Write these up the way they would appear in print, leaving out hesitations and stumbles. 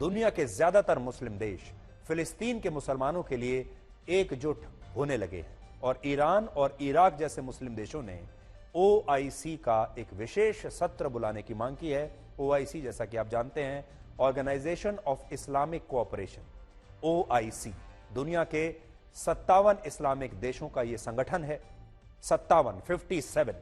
दुनिया के ज्यादातर मुस्लिम देश फिलिस्तीन के मुसलमानों के लिए एकजुट होने लगे हैं और ईरान और इराक जैसे मुस्लिम देशों ने ओआईसी का एक विशेष सत्र बुलाने की मांग की है। ओआईसी, जैसा कि आप जानते हैं, organisation of Islamic cooperation, OIC दुनिया के 57 इस्लामिक देशों का यह संगठन है। 57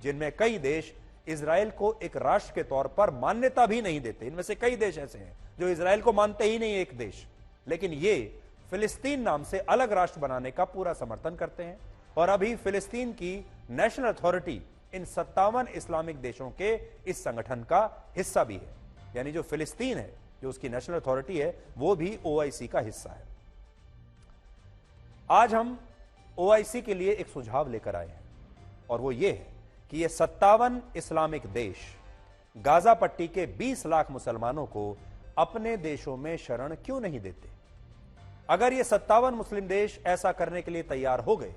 जिनमें कई देश इजराइल को एक राष्ट्र के तौर पर मान्यता भी नहीं देते। इनमें से कई देश ऐसे हैं जो इजराइल को मानते ही नहीं एक देश, लेकिन ये फिलिस्तीन नाम से अलग राष्ट्र बनाने का पूरा समर्थन करते हैं। और अभी फिलिस्तीन की नेशनल अथॉरिटी इन 57 इस्लामिक देशों के इस संगठन का हिस्सा भी है। यानी जो फिलिस्तीन है, जो उसकी नेशनल अथॉरिटी है, वो भी ओआईसी का हिस्सा है। आज हम ओआईसी के लिए एक सुझाव लेकर आए हैं और वो ये है कि ये 57 इस्लामिक देश गाजा पट्टी के 20 लाख मुसलमानों को अपने देशों में शरण क्यों नहीं देते। अगर ये 57 मुस्लिम देश ऐसा करने के लिए तैयार हो गए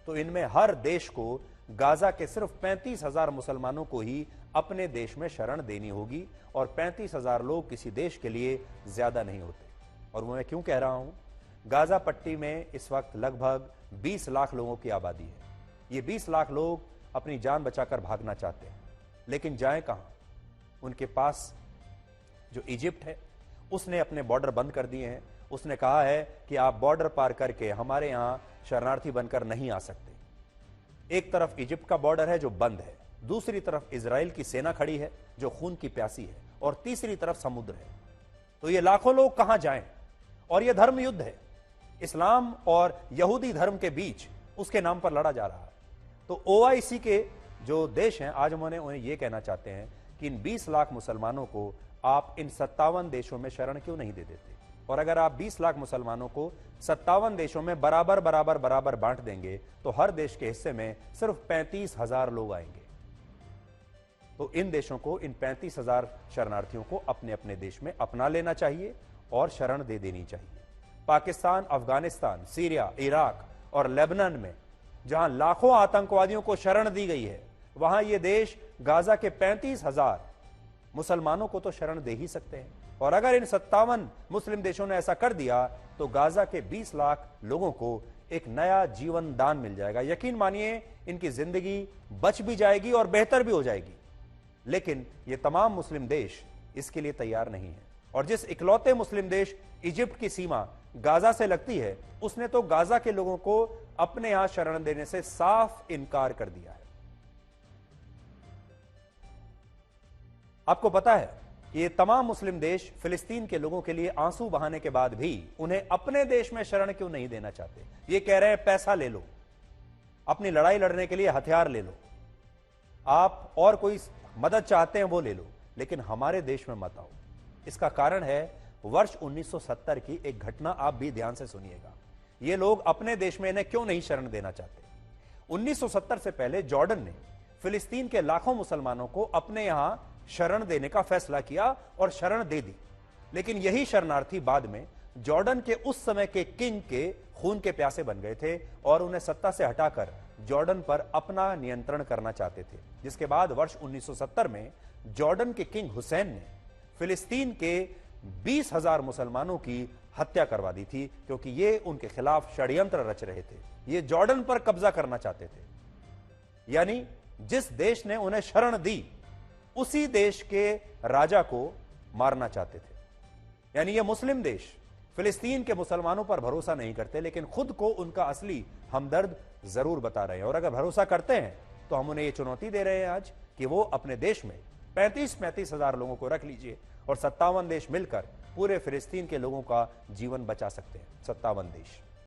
तो इनमें हर देश को गाजा के सिर्फ 35,000 मुसलमानों को ही अपने देश में शरण देनी होगी और 35,000 लोग किसी देश के लिए ज्यादा नहीं होते। और वो मैं क्यों कह रहा हूं, गाजा पट्टी में इस वक्त लगभग 20 लाख लोगों की आबादी है। ये 20 लाख लोग अपनी जान बचाकर भागना चाहते हैं, लेकिन जाएं कहां। उनके पास जो इजिप्ट है उसने अपने बॉर्डर बंद कर दिए हैं। उसने कहा है कि आप बॉर्डर पार करके हमारे यहां शरणार्थी बनकर नहीं आ सकते। एक तरफ इजिप्ट का बॉर्डर है जो बंद है, दूसरी तरफ इजराइल की सेना खड़ी है जो खून की प्यासी है, और तीसरी तरफ समुद्र है। तो ये लाखों लोग कहां जाएं। और यह धर्म युद्ध है, इस्लाम और यहूदी धर्म के बीच उसके नाम पर लड़ा जा रहा है। तो ओआईसी के जो देश हैं, आज उन्हें यह कहना चाहते हैं कि इन 20 लाख मुसलमानों को आप इन 57 देशों में शरण क्यों नहीं दे देते। और अगर आप 20 लाख मुसलमानों को 57 देशों में बराबर बराबर बराबर बांट देंगे तो हर देश के हिस्से में सिर्फ 35,000 लोग आएंगे। तो इन देशों को, इन 35,000 शरणार्थियों को अपने अपने देश में अपना लेना चाहिए और शरण दे देनी चाहिए। पाकिस्तान, अफगानिस्तान, सीरिया, इराक और लेबनान में जहां लाखों आतंकवादियों को शरण दी गई है, वहां ये देश गाजा के 35,000 मुसलमानों को तो शरण दे ही सकते हैं। और अगर इन 57 मुस्लिम देशों ने ऐसा कर दिया तो गाजा के 20 लाख लोगों को एक नया जीवन दान मिल जाएगा। यकीन मानिए, इनकी जिंदगी बच भी जाएगी और बेहतर भी हो जाएगी। लेकिन ये तमाम मुस्लिम देश इसके लिए तैयार नहीं है। और जिस इकलौते मुस्लिम देश इजिप्ट की सीमा गाजा से लगती है, उसने तो गाजा के लोगों को अपने यहां शरण देने से साफ इनकार कर दिया है। आपको पता है, ये तमाम मुस्लिम देश फिलिस्तीन के लोगों के लिए आंसू बहाने के बाद भी उन्हें अपने देश में शरण क्यों नहीं देना चाहते। ये कह रहे हैं पैसा ले लो, अपनी लड़ाई लड़ने के लिए हथियार ले लो, आप और कोई मदद चाहते हैं वो ले लो, लेकिन हमारे देश में मत आओ। इसका कारण है वर्ष 1970 की एक घटना। आप भी ध्यान से सुनिएगा, ये लोग अपने देश में इन्हें क्यों नहीं शरण देना चाहते। 1970 से पहले जॉर्डन ने फिलिस्तीन के लाखों मुसलमानों को अपने यहां शरण देने का फैसला किया और शरण दे दी। लेकिन यही शरणार्थी बाद में जॉर्डन के उस समय के किंग के खून के प्यासे बन गए थे और उन्हें सत्ता से हटाकर जॉर्डन पर अपना नियंत्रण करना चाहते थे। जिसके बाद वर्ष 1970 में जॉर्डन के किंग हुसैन ने फिलिस्तीन के 20,000 मुसलमानों की हत्या करवा दी थी, क्योंकि ये उनके खिलाफ षड्यंत्र रच रहे थे। ये जॉर्डन पर कब्जा करना चाहते थे। यानी जिस देश ने उन्हें शरण दी उसी देश के राजा को मारना चाहते थे। यानी ये मुस्लिम देश फिलिस्तीन के मुसलमानों पर भरोसा नहीं करते, लेकिन खुद को उनका असली हमदर्द जरूर बता रहे हैं। और अगर भरोसा करते हैं तो हम उन्हें ये चुनौती दे रहे हैं आज कि वो अपने देश में 35,000 लोगों को रख लीजिए और 57 देश मिलकर पूरे फिलिस्तीन के लोगों का जीवन बचा सकते हैं। 57 देश।